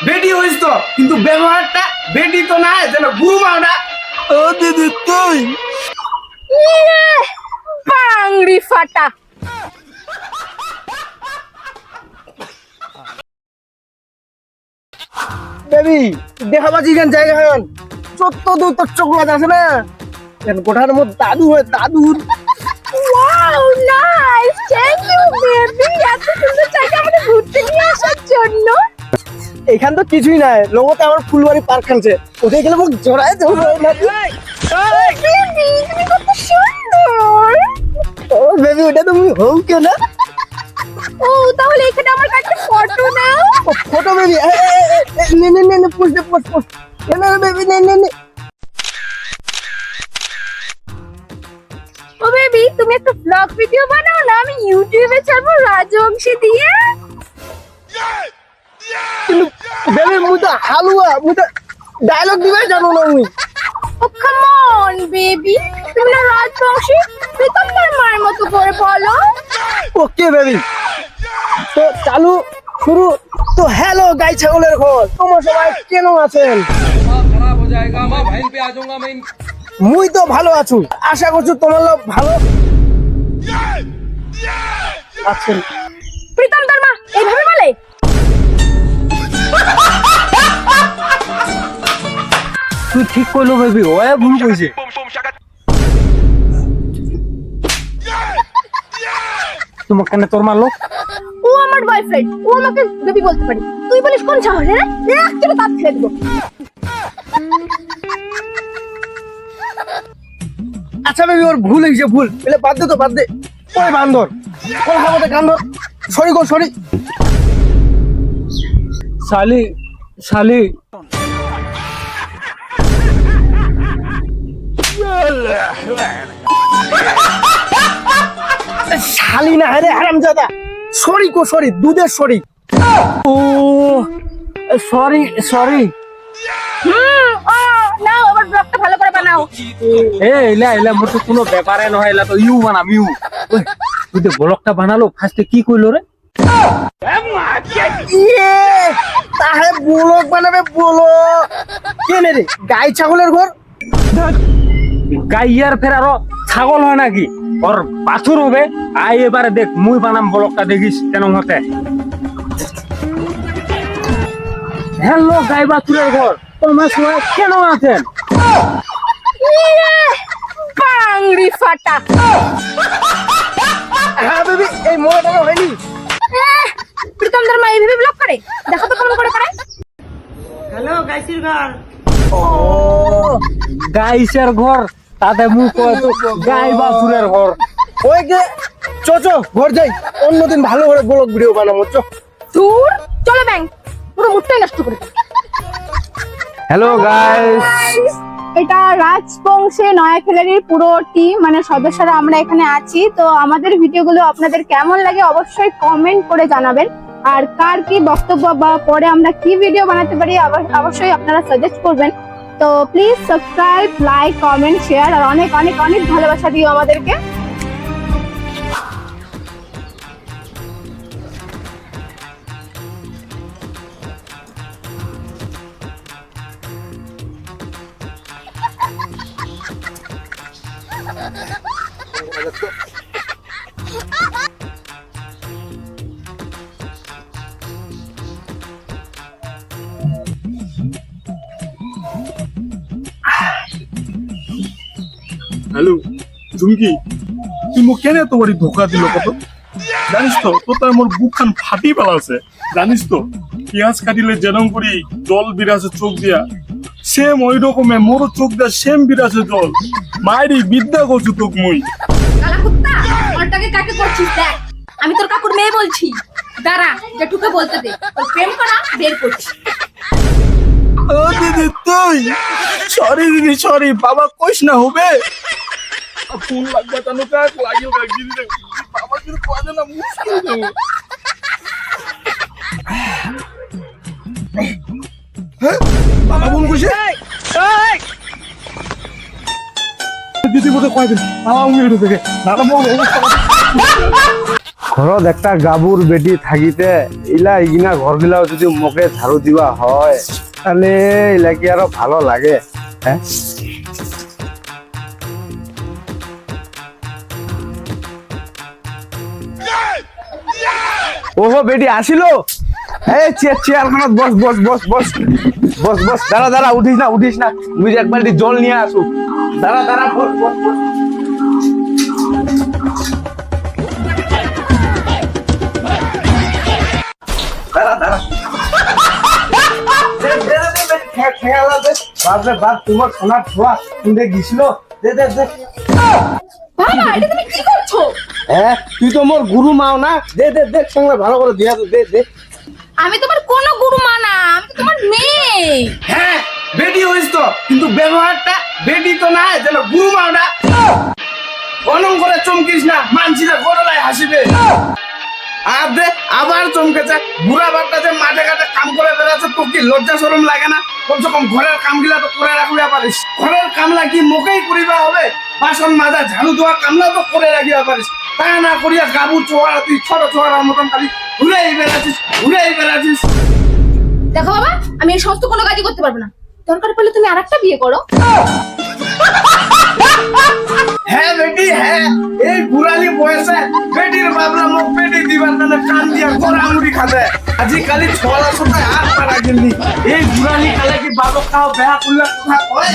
বেটি হইস তো, কিন্তু ব্যবহারটা বেটি তো না, যেন গুরুমাও না। ও দিদি তুই বাংড়ি ফাটা। বেবি দেখাবাজি কেন জায়গা হন চত্ব দূর তোর চকলেট আছে না কেন কোঠার মধ্যে দাদু হয় দাদুর wow nice, thank you baby, এত সুন্দর জায়গা আমাদের ঘুরতে নিয়ে আসার জন্য। এখান তো কিছুই নাই, লগতে আমার ফুলবাড়ি পার্ক খানছে, ওখানে গেলে মুখ জড়ায় ধরবে না। বেবি তুমি কত সুন্দর। ও বেবি ওটা তুমি হও কেন? ও তাহলে এখানে আমার একটা ফটো নাও। ফটো বেবি নে নে নে পোস্ট দে পোস্ট পোস্ট নে বেবি নে নে নে। ও বেবি তুমি একটা ব্লগ ভিডিও বানাও না, আমি ইউটিউবে ছাড়বো রাজবংশী দিয়ে। কিন্তু বেবি মুই তো হালুয়া মুই তো ডায়লগ দিবে জানো না মুই। ও কাম অন বেবি, তুমি না রাজবংশী, প্রীতম মার মতো করে বলো। ওকে বেবি তো চালু শুরু। তো হ্যালো গাই ছাগলের ঘর, তোমরা সবাই কেন আছেন? खराब हो जाएगा मैं बहन पे आ जाऊंगा मैं মুই তো ভালো আছু, আশা করছি তোমার লোক ভালো আছেন। প্রীতম মা এইভাবে বলে? তুই ঠিক কইলো বেবি, ওয়ে ভুল কইছে। তোমাকে কেন তোর মারলো? ও আমার বয়ফ্রেন্ড, ও আমাকে বেবি বলতে পারে, তুই বলিস কোন সাহসে রে? একটু দাঁত ফেলে দেবো। আচ্ছা বেবি ওর ভুল হয়েছে, ভুল বলে বাদ দে তো বাদ দে। ওই বান্দর কোন খাবতে কান্দর, সরি গো সরি। শালি শালি শালি না রে হারামজাদা, সরি গো সরি, দুধের সরি। ও সরি সরি। ও নাও আবার ব্লগটা ভালো করে বানাও। এ এলা এলা মোর তো কোনো ব্যাপারে নহয়, এলা তো ইউ বানাম ইউ। ওই তুই তো ব্লগটা বানালো, ফার্স্টে কি কইলো রে? ইয়ে তাহে ব্লগ বানাবে বলো কেনে রে? গাই ছাগলের ঘর? গাইয়ার ফের আরো ছাগল হয় নাকি? ওর বাছুর হবে। আই এবারে দেখ মুই বানাম ব্লগটা, দেখিস কেন হতে। হ্যালো গাই বাছুরের ঘর, তোমার সবাই কেন আছেন? বাংড়ি ফাটা। হ্যাঁ বেবি এই মোড়াটা হয়নি। প্রীতম মা এইভাবে ব্লগ করে, দেখো তো কেমন করে করে। ও গাইসের ঘর, তাতে মুখ কয় তো গাই বাছুরের ঘর। ওই গে চো ঘর যাই, অন্যদিন ভালো করে ব্লগ ভিডিও বানাবো চো। দূর চলো ব্যাং, পুরো মুডটাই নষ্ট করে দিল। হ্যালো গাইস, এটা রাজবংশে নয়া খেলারির পুরো টিম মানে সদস্যরা আমরা এখানে আছি। তো আমাদের ভিডিওগুলো আপনাদের কেমন লাগে অবশ্যই কমেন্ট করে জানাবেন, আর কার কি বক্তব্য বা পরে আমরা কি ভিডিও বানাতে পারি অবশ্যই আপনারা সাজেস্ট করবেন। তো please subscribe, like, comment, share আর অনেক অনেক অনেক ভালোবাসা দিও আমাদেরকে। হ্যালো চুমকি, তুই মোক কেন এত বড় ধোকা দিল কত? জানিস তো তোর মোর বুকখান ফাটি পেলাছে। জানিস তো পেঁয়াজ কাটিলে যেরকম করি জল বিরাছে চোখ দিয়া, সেম ওই রকমে মোর চোখ দিয়া সেম বিরাছে জল। মায়েরই বিদ্যা করছু তোক মুই। কালা কুত্তা, ওরটাকে কাকে করছিস দেখ, আমি তোর কাকুর মেয়ে বলছি। দাঁড়া জেঠুকে বলতে দে, তোর প্রেম করা বের করছি। ও দিদি তুই সরি দিদি সরি, বাবা কইস না হবে। ফোন লাগবে জানো কাক লাগিও কাক দিদি রে, বাবা কিন্তু কোয়া না মুশকিল যাবো। বাবা ফোন কইছে দিদি বলে কয় দিন বাবা উনি এটা থেকে দাদা মোর অবস্থা ঘৰত একটা গাবুর বেটি থাকিতে ইগিনা ঘরগিলাও যদি মোকে ঝাড়ু দিবা হয় তাহলে ইলা কি আরো ভালো লাগে হ্যাঁ ওহো বেটি আসিল এই চেয়ারখানত বস বস বস বস বস বস দাঁড়া দাঁড়া উঠিস না তুই এক বালতি জল নিয়ে আসু দাঁড়া দাঁড়া বস বস বস দাঁড়া দাঁড়া বাপরে বাপ তোমার সোনার ছোঁয়া শুনতে গেছিল দে দে দে বাবা এটা তুমি কি করছো? হ্যাঁ তুই তো মোর গুরু মাও না দে দে দেখ সঙ্গে ভালো করে দিয়া দে দে আমি তোমার কোনো গুরু মা না, আমি তো তোমার মেয়ে। হ্যাঁ বেটি হইস তো কিন্তু ব্যবহারটা বেটি তো না যেন গুরু মাও না অনম করে চমকিস না মানছিরা গরলায় হাসিবে আর দে আবার চমকেছে বুড়া বাপটা যে মাঠে ঘাটে কাম করে বেড়াচ্ছে তোর কি লজ্জা শরম লাগে না কমসে কম ঘরের কামগুলা তো করে রাখিবা পারিস ঘরের কামলা কি মোকেই করিবা হবে বাসন মাজা ঝাড়ু দেওয়া কামলা তো করে রাখিবা পারিস তা না করিয়া গাবু চোয়ারা তুই ছোট চোয়ারার মতন খালি ঘুরেই বেড়াচ্ছিস দেখো বাবা, আমি এই সমস্ত কোনো কাজই করতে পারবো না। দরকার পড়লে তুমি আরেকটা বিয়ে করো। হ্যাঁ বেটি হ্যাঁ এই বুড়ালি বয়সে বেটির বাবলা মুখ বেটি দিবার জন্য কান দিয়া গড়া মুড়ি খাবে আজিকালি ছোলা ছোটা আর পারা গেলি এই বুড়ালি কালে কি বাবক খাও বেহা করলে কথা কয়